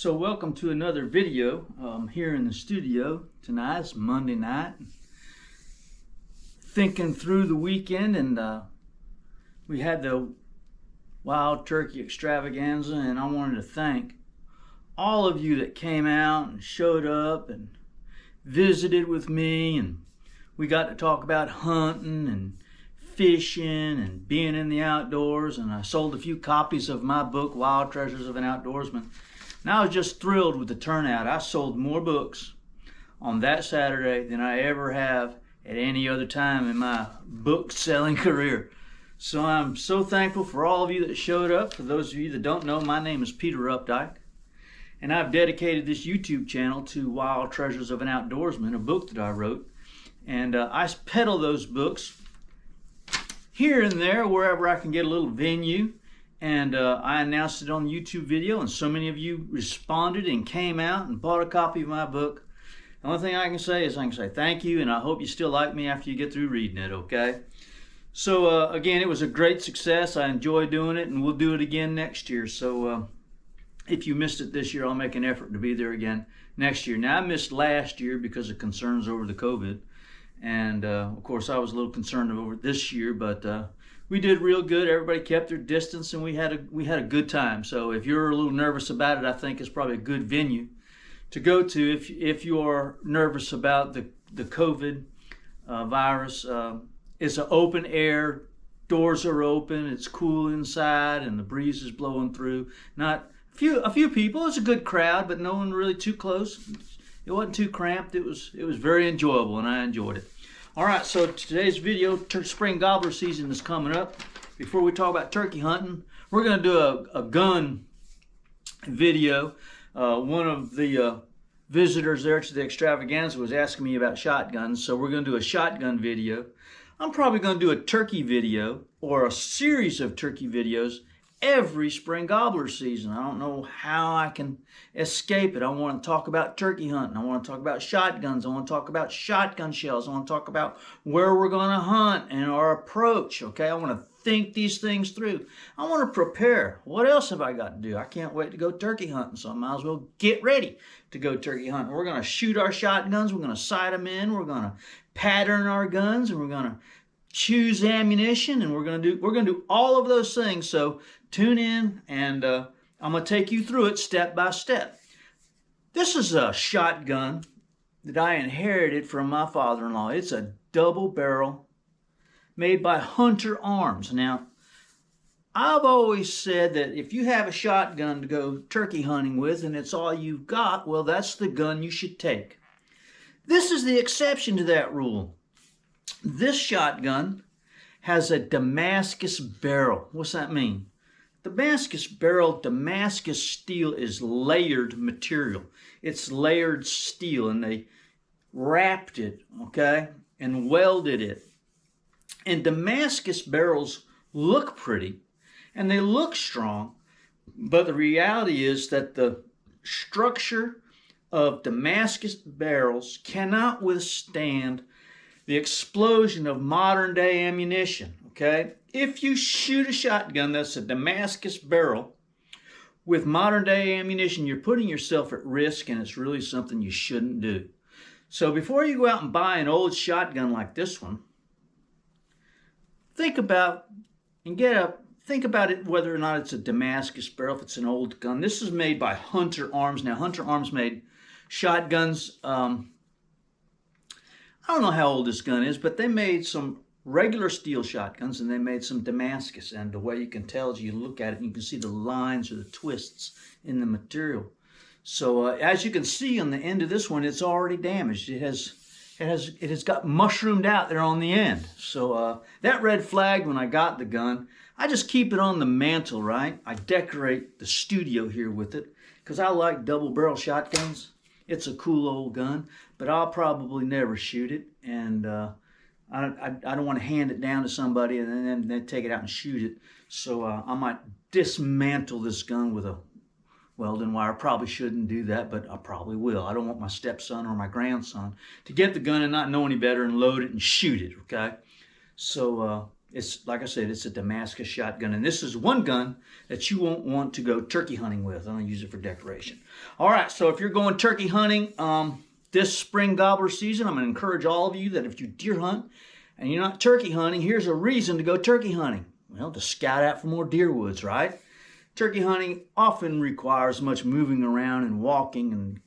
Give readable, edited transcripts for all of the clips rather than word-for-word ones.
So welcome to another video here in the studio tonight. It's Monday night. Thinking through the weekend, and we had the wild turkey extravaganza, and I wanted to thank all of you that came out and showed up and visited with me, and we got to talk about hunting and fishing and being in the outdoors, and I sold a few copies of my book, Wild Treasures of an Outdoorsman. And I was just thrilled with the turnout. I sold more books on that Saturday than I ever have at any other time in my book selling career. So I'm so thankful for all of you that showed up. For those of you that don't know, my name is Peter Updike, and I've dedicated this YouTube channel to Wild Treasures of an Outdoorsman, a book that I wrote. And I peddle those books here and there, wherever I can get a little venue. And I announced it on the YouTube video, and so many of you responded and came out and bought a copy of my book. The only thing I can say is thank you, and I hope you still like me after you get through reading it, okay? So again, it was a great success. I enjoy doing it, and we'll do it again next year. So if you missed it this year, I'll make an effort to be there again next year. Now, I missed last year because of concerns over the COVID. And of course, I was a little concerned over this year, but we did real good. Everybody kept their distance, and we had a good time. So if you're a little nervous about it, I think it's probably a good venue to go to if you are nervous about the COVID virus. It's an open air, doors are open, it's cool inside, and the breeze is blowing through. Not a few people. It's a good crowd, but no one really too close. It wasn't too cramped. It was very enjoyable, and I enjoyed it. All right, so today's video, spring gobbler season is coming up. Before we talk about turkey hunting, we're going to do a gun video. One of the visitors there to the extravaganza was asking me about shotguns, so we're going to do a shotgun video. I'm probably going to do a turkey video or a series of turkey videos every spring gobbler season. I don't know how I can escape it. I want to talk about turkey hunting. I want to talk about shotguns. I want to talk about shotgun shells. I want to talk about where we're going to hunt and our approach. Okay, I want to think these things through. I want to prepare. What else have I got to do? I can't wait to go turkey hunting, so I might as well get ready to go turkey hunting. We're going to shoot our shotguns. We're going to sight them in. We're going to pattern our guns, and we're going to choose ammunition, and we're going to do all of those things. So tune in, and I'm going to take you through it step by step. This is a shotgun that I inherited from my father-in-law. It's a double barrel made by Hunter Arms. Now, I've always said that if you have a shotgun to go turkey hunting with and it's all you've got, well, that's the gun you should take. This is the exception to that rule. This shotgun has a Damascus barrel. What's that mean? Damascus barrel, Damascus steel is layered material. It's layered steel, and they wrapped it, okay, and welded it. And Damascus barrels look pretty, and they look strong, but the reality is that the structure of Damascus barrels cannot withstand the explosion of modern day ammunition, okay? If you shoot a shotgun that's a Damascus barrel with modern day ammunition, you're putting yourself at risk, and it's really something you shouldn't do. So before you go out and buy an old shotgun like this one, think about it whether or not it's a Damascus barrel, if it's an old gun. This is made by Hunter Arms. Now, Hunter Arms made shotguns. I don't know how old this gun is, but they made some regular steel shotguns, and they made some Damascus. And the way you can tell is you look at it and you can see the lines or the twists in the material. So as you can see on the end of this one, it's already damaged. It has got mushroomed out there on the end. So that red flag when I got the gun, I just keep it on the mantle, right? I decorate the studio here with it because I like double barrel shotguns. It's a cool old gun, but I'll probably never shoot it, and I don't want to hand it down to somebody and then take it out and shoot it. So I might dismantle this gun with a welding wire. I probably shouldn't do that, but I probably will. I don't want my stepson or my grandson to get the gun and not know any better and load it and shoot it, okay? So It's, like I said, it's a Damascus shotgun. And this is one gun that you won't want to go turkey hunting with. I'm going to use it for decoration. All right, so if you're going turkey hunting this spring gobbler season, I'm going to encourage all of you that if you deer hunt and you're not turkey hunting, here's a reason to go turkey hunting. Well, to scout out for more deer woods, right? Turkey hunting often requires much moving around and walking and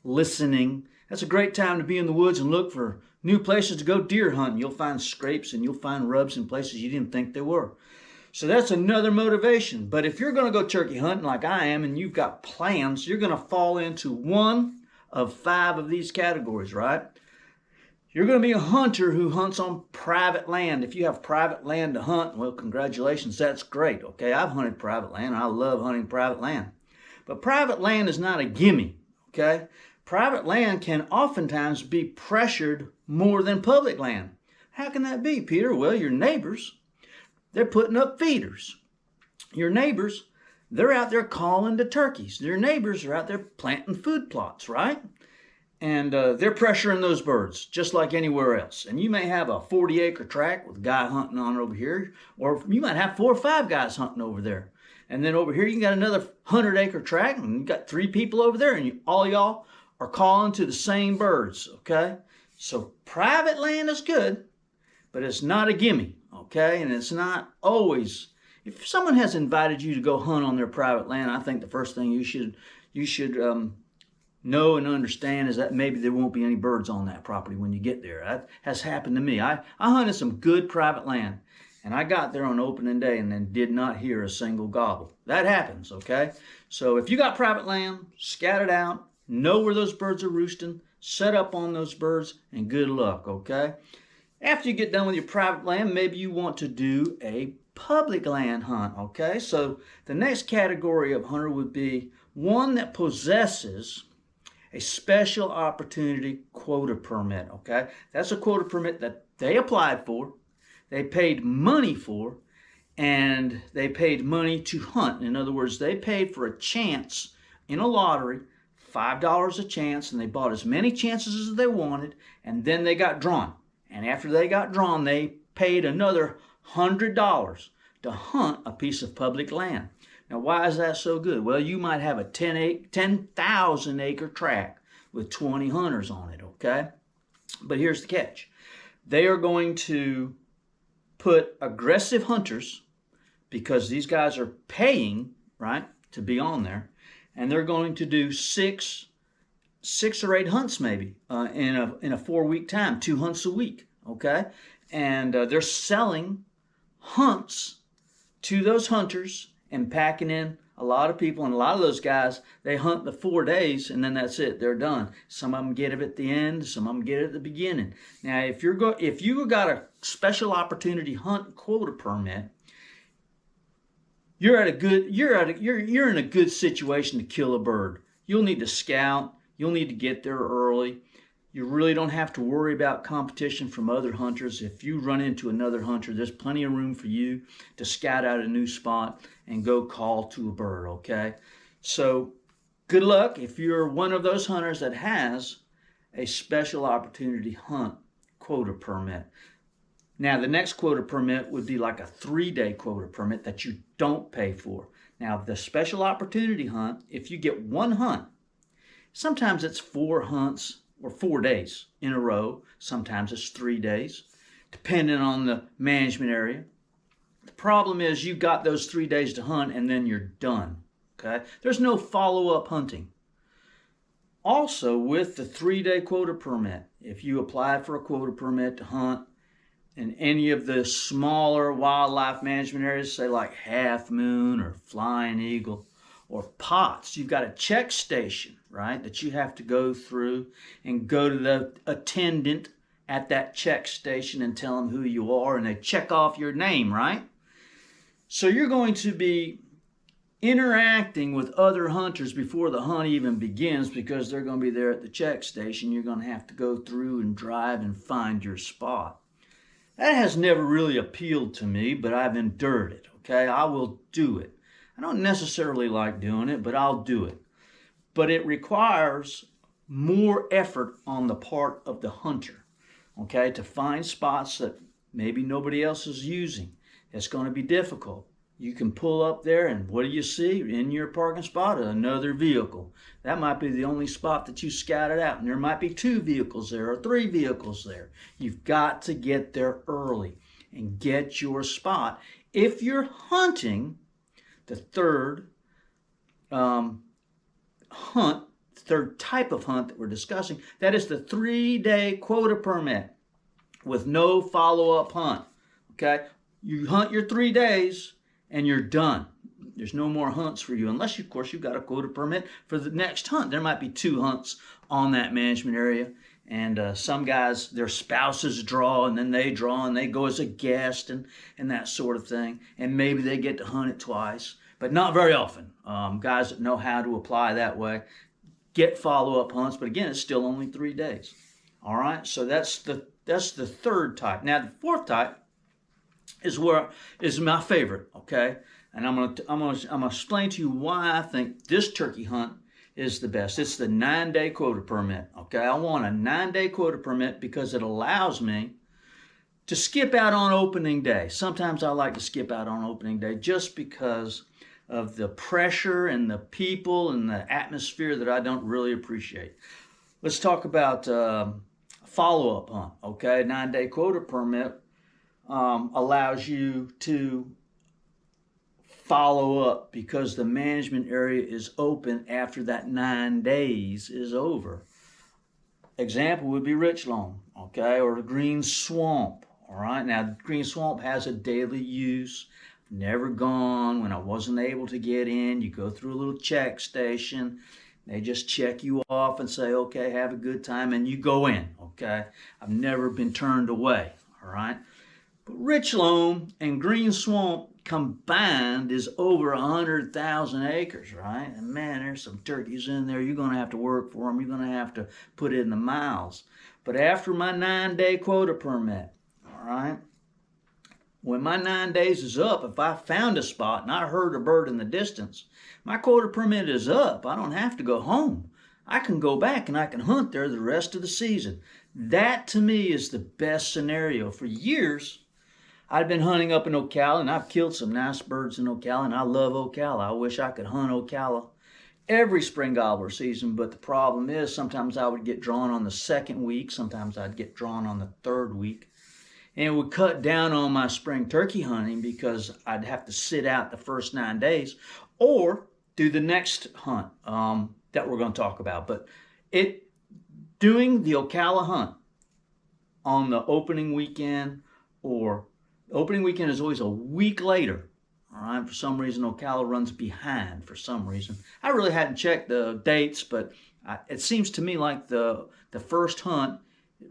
listening. That's a great time to be in the woods and look for new places to go deer hunting. You'll find scrapes and you'll find rubs in places you didn't think there were. So that's another motivation. But if you're going to go turkey hunting like I am and you've got plans, you're going to fall into one of 5 of these categories, right? You're going to be a hunter who hunts on private land. If you have private land to hunt, well, congratulations, that's great. Okay, I've hunted private land. I love hunting private land. But private land is not a gimme, okay? Private land can oftentimes be pressured more than public land. How can that be, Peter? Well, your neighbors, they're putting up feeders. Your neighbors, they're out there calling the turkeys. Your neighbors are out there planting food plots, right? And they're pressuring those birds just like anywhere else. And you may have a 40-acre tract with a guy hunting on over here, or you might have 4 or 5 guys hunting over there. And then over here you got another 100-acre tract, and you got 3 people over there, and all y'all are calling to the same birds, okay? So private land is good, but it's not a gimme, okay? And it's not always. If someone has invited you to go hunt on their private land, I think the first thing you should know and understand is that maybe there won't be any birds on that property when you get there. That has happened to me. I hunted some good private land, and I got there on opening day and then did not hear a single gobble. That happens, okay? So if you got private land, scout it out, know where those birds are roosting, set up on those birds, and good luck, okay? After you get done with your private land, maybe you want to do a public land hunt, okay? So the next category of hunter would be one that possesses a special opportunity quota permit, okay? That's a quota permit that they applied for, they paid money for, and they paid money to hunt. In other words, they paid for a chance in a lottery, $5 a chance, and they bought as many chances as they wanted, and then they got drawn. And after they got drawn, they paid another $100 to hunt a piece of public land. Now, why is that so good? Well, you might have a 10,000 acre tract with 20 hunters on it, okay? But here's the catch. They are going to put aggressive hunters, because these guys are paying, right, to be on there, and they're going to do six or 8 hunts maybe in a 4-week time, 2 hunts a week, okay? And they're selling hunts to those hunters and packing in a lot of people, and a lot of those guys, they hunt the 4 days and then that's it, they're done. Some of them get it at the end, some of them get it at the beginning. Now, if you got a special opportunity hunt quota permit, you're in a good situation to kill a bird. You'll need to scout, you'll need to get there early. You really don't have to worry about competition from other hunters. If you run into another hunter, there's plenty of room for you to scout out a new spot and go call to a bird, okay? So good luck if you're one of those hunters that has a special opportunity hunt quota permit. Now, the next quota permit would be like a 3-day quota permit that you don't pay for. Now, the special opportunity hunt, if you get 1 hunt, sometimes it's 4 hunts or 4 days in a row. Sometimes it's 3 days, depending on the management area. The problem is you got those 3 days to hunt and then you're done, okay? There's no follow-up hunting. Also, with the 3-day quota permit, if you applied for a quota permit to hunt in any of the smaller wildlife management areas, say like Half Moon or Flying Eagle or Potts, you've got a check station, right, that you have to go through and go to the attendant at that check station and tell them who you are, and they check off your name, right? So you're going to be interacting with other hunters before the hunt even begins, because they're going to be there at the check station. You're going to have to go through and drive and find your spot. That has never really appealed to me, but I've endured it, okay? I will do it. I don't necessarily like doing it, but I'll do it. But it requires more effort on the part of the hunter, okay, to find spots that maybe nobody else is using. It's going to be difficult. You can pull up there and what do you see in your parking spot? Another vehicle. That might be the only spot that you scouted out, and there might be 2 vehicles there or 3 vehicles there. You've got to get there early and get your spot. If you're hunting the third third type of hunt that we're discussing, that is the 3-day quota permit with no follow-up hunt. Okay? You hunt your 3 days and you're done. There's no more hunts for you unless, of course, you've got a quota permit for the next hunt. There might be 2 hunts on that management area, and some guys, their spouses draw, and then they draw, and they go as a guest, and that sort of thing, and maybe they get to hunt it twice, but not very often. Guys that know how to apply that way get follow-up hunts, but again, it's still only 3 days. All right, so that's the third type. Now, the fourth type is my favorite. Okay, and I'm gonna explain to you why I think this turkey hunt is the best. It's the 9-day quota permit. Okay, I want a 9-day quota permit because it allows me to skip out on opening day. Sometimes I like to skip out on opening day just because of the pressure and the people and the atmosphere that I don't really appreciate. Let's talk about follow-up hunt. Okay, 9-day quota permit allows you to follow up because the management area is open after that 9 days is over. Example would be Richlawn, okay, or the Green Swamp. All right, now Green Swamp has a daily use. Never gone. When I wasn't able to get in, you go through a little check station. They just check you off and say, okay, have a good time, and you go in, okay? I've never been turned away, all right? But Richlawn and Green Swamp combined is over 100,000 acres, right? And man, there's some turkeys in there. You're going to have to work for them. You're going to have to put in the miles. But after my 9-day quota permit, all right, when my 9 days is up, if I found a spot and I heard a bird in the distance, my quota permit is up. I don't have to go home. I can go back and I can hunt there the rest of the season. That to me is the best scenario. For years, I've been hunting up in Ocala, and I've killed some nice birds in Ocala, and I love Ocala. I wish I could hunt Ocala every spring gobbler season, but the problem is sometimes I would get drawn on the 2nd week, sometimes I'd get drawn on the 3rd week, and it would cut down on my spring turkey hunting because I'd have to sit out the first 9 days or do the next hunt that we're going to talk about. But doing the Ocala hunt on the opening weekend, or opening weekend is always a week later. All right, for some reason Ocala runs behind for some reason. I really hadn't checked the dates, but it seems to me like the first hunt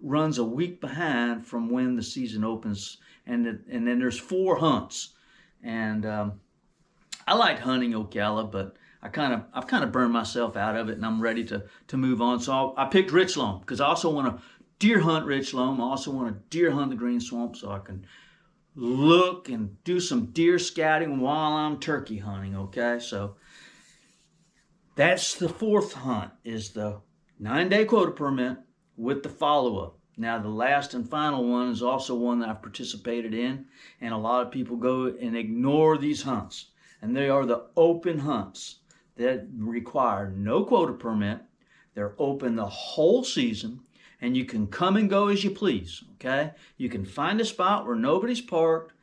runs a week behind from when the season opens, and then there's 4 hunts. And I like hunting Ocala, but I've kind of burned myself out of it, and I'm ready to move on. So I picked Richlawn because I also want to deer hunt Richlawn. I also want to deer hunt the Green Swamp so I can look and do some deer scouting while I'm turkey hunting, okay? So that's the 4th hunt, is the 9-day quota permit with the follow-up. Now, the last and final one is also one that I've participated in, and a lot of people go and ignore these hunts. And they are the open hunts that require no quota permit. They're open the whole season, and you can come and go as you please, okay? You can find a spot where nobody's parked,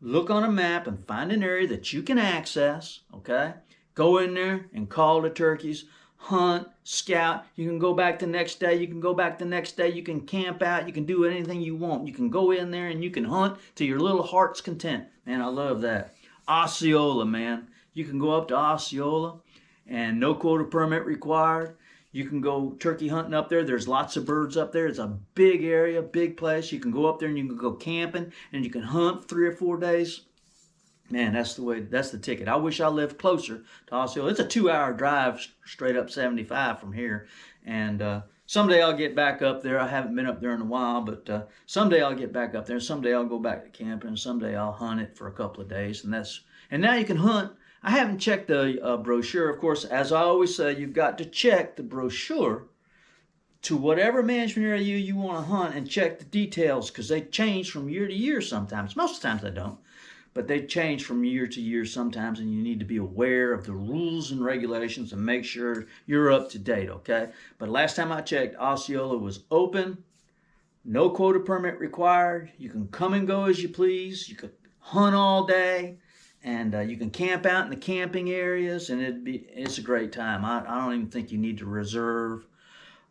look on a map and find an area that you can access, okay? Go in there and call the turkeys, hunt, scout. You can go back the next day. You can go back the next day. You can camp out. You can do anything you want. You can go in there and you can hunt to your little heart's content. Man, I love that. Osceola, man. You can go up to Osceola and no quota permit required. You can go turkey hunting up there. There's lots of birds up there. It's a big area, big place. You can go up there and you can go camping and you can hunt 3 or 4 days. Man, that's the ticket. I wish I lived closer to Osceola. It's a 2-hour drive straight up 75 from here. And someday I'll get back up there. I haven't been up there in a while, but someday I'll get back up there. Someday I'll go back to camping, and someday I'll hunt it for a couple of days. And now you can hunt. I haven't checked the brochure. Of course, as I always say, you've got to check the brochure to whatever management area you want to hunt and check the details, because they change from year to year sometimes. Most of the times they don't. but they change from year to year sometimes, and you need to be aware of the rules and regulations and make sure you're up to date, okay? But last time I checked, Osceola was open, no quota permit required. You can come and go as you please. You can hunt all day, and you can camp out in the camping areas, and it's a great time. I don't even think you need to reserve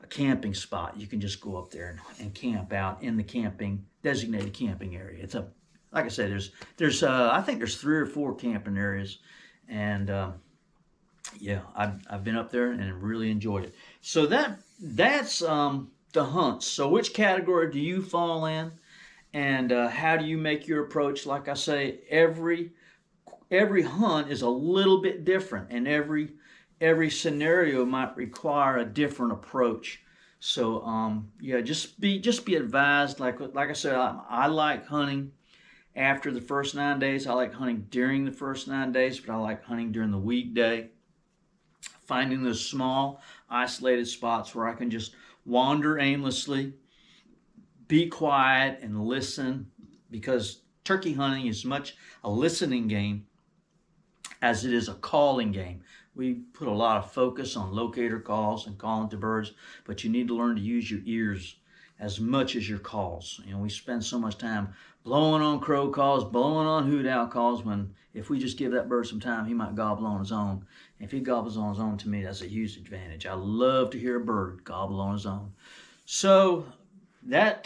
a camping spot. You can just go up there and camp out in the designated camping area. It's like I said, there's I think there's 3 or 4 camping areas, and yeah, I've been up there and really enjoyed it. So that's the hunts. So which category do you fall in, and how do you make your approach? Like I say, every hunt is a little bit different, and every scenario might require a different approach. So yeah, just be advised. Like I said, I like hunting after the first 9 days. I like hunting during the first 9 days, but I like hunting during the weekday. Finding those small, isolated spots where I can just wander aimlessly, be quiet, and listen, because turkey hunting is much a listening game as it is a calling game. We put a lot of focus on locator calls and calling to birds, but you need to learn to use your ears as much as your calls. You know, we spend so much time blowing on crow calls, blowing on hoot owl calls, when if we just give that bird some time, he might gobble on his own. If he gobbles on his own, to me, that's a huge advantage. I love to hear a bird gobble on his own. So that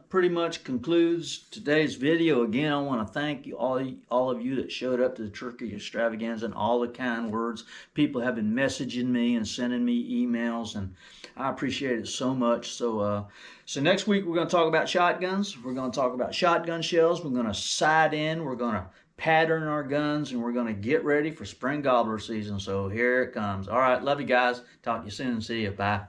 pretty much concludes today's video. Again, I want to thank you, all of you that showed up to the turkey extravaganza, and all the kind words. People have been messaging me and sending me emails, and I appreciate it so much. So next week we're going to talk about shotguns. We're going to talk about shotgun shells. We're going to sight in. We're going to pattern our guns, and we're going to get ready for spring gobbler season. So here it comes. All right, love you guys. Talk to you soon. See you. Bye.